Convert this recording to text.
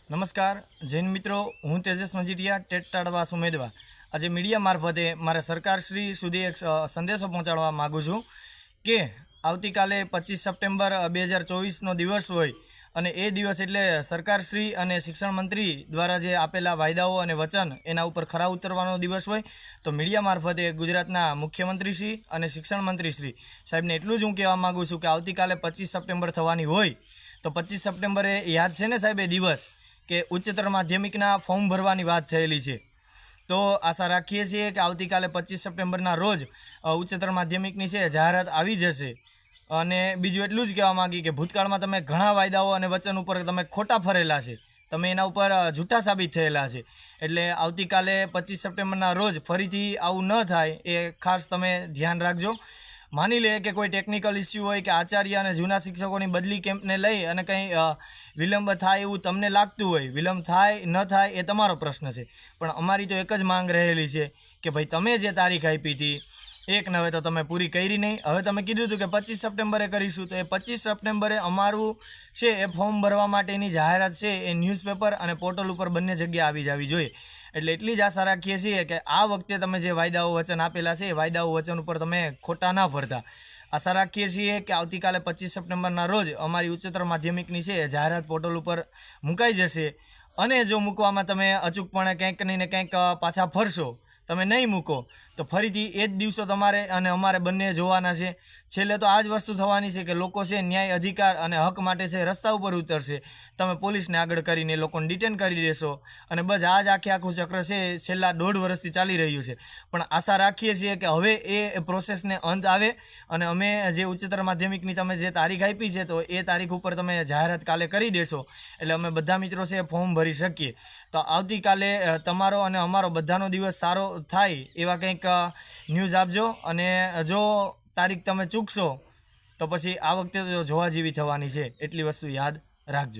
नमस्कार जैन मित्रों, हूँ तेजस मजीठिया टेट टाळवास उमेदवार आज मीडिया मार्फते मारे सरकारश्री सुधी एक संदेशो पहोंचाडवा मागू छूं के आवती काले 25 सप्टेम्बर 2024 दिवस होय अने ए दिवस एटले सरकारश्री अने शिक्षण मंत्री द्वारा जे आपेला वायदाओ अने वचन एना उपर खरा उतरवानो दिवस होय। तो मीडिया मार्फते गुजरातना मुख्यमंत्रीश्री अने शिक्षण मंत्रीश्री साहेबने एटલું જ હું કહેવા मागું છું કે આવતીકાલે 25 સપ્ટેમ્બર થવાની હોય તો 25 સપ્ટેમ્બરે યાદ છે ને સાહેબ એ દિવસ કે ઉચ્ચતર માધ્યમિકના ફોર્મ ભરવાની વાત થયેલી છે। તો આશા રાખીએ છીએ કે આવતીકાલે 25 સપ્ટેમ્બરના રોજ ઉચ્ચતર માધ્યમિકની છે જાહેરાત આવી જશે। અને બીજું એટલું જ કહેવા માંગી કે ભૂતકાળમાં તમે ઘણા વાયદાઓ અને વચન ઉપર તમે ખોટા ફરેલા છે, તમે એના ઉપર જૂઠા સાબિત થયેલા છે, એટલે આવતીકાલે 25 સપ્ટેમ્બરના રોજ ફરીથી આવું ન થાય એ ખાસ તમે ધ્યાન રાખજો। मानी ले कि कोई टेक्निकल इश्यू हो कि आचार्य और जूना शिक्षकों की बदली केम्पने लई अने कहीं विलंब थाय एवं तमने लागतुं होय, विलंब थाय न थाय ए तमारो प्रश्न है, पण अमारी तो एक ज मांग रहेली है कि भाई तमे जे तारीख आपी थी एक नवे तो तमे पूरी करी नहीं। हवे तमे कीधुं हतुं कि 25 सप्टेम्बरे करीशुं, तो 25 सप्टेम्बरे अमारुं छे ए फॉर्म भरवा माटेनी जाहेरात छे ए न्यूज़पेपर अने पोर्टल पर बंने जग्याए आवी जावी जोईए। एटले एटली ज आशा राखीए छीए कि आ वखते तमे जे वायदाओ वचन आपेला छे ए वायदाओ वचन पर तमे खोटा ना फरता। आशा राखीए छीए कि आवतीकाले 25 सप्टेम्बरना रोज अमारी उच्चतर माध्यमिकनी छे जाहेरात पोर्टल पर मुकाई जशे। अने जो मूकवामां तमे अचूकपणे कंईक ने कंईक पाछा फरशो, तमे नहीं मूको तो फरीथी ए ज दिवसो तमारे अने अमारे बंने जोवाना छे। छेल्ले तो आ ज वस्तु थवानी छे कि लोको छे न्याय अधिकार अने हक माटे छे रस्ता उपर उतरशे, तमे पोलीसने आगळ करीने लोकोने डिटेन करी देशो अने बस आ ज आखुं चक्र छे छेल्ला 1.5 वर्षथी चाली रह्युं छे। पण आशा राखीए छीए कि हवे ए प्रोसेसने अंत आवे अने अमे जे उच्चतर माध्यमिकनी तमे जे तारीख आपी छे तो ए तारीख उपर तमे जाहेरात काले करी देशो एटले अमे बधा मित्रो छे फॉर्म भरी शकीए। तो आवती काले तमारो अने अमारो बधानो दिवस सारो थाय एवा कंईक न्यूज़ आपजो। अने जो तारीख तमे चूकशो तो पछी आ वखते तो जोवा जेवी थवानी छे एटली वस्तु याद राखजो।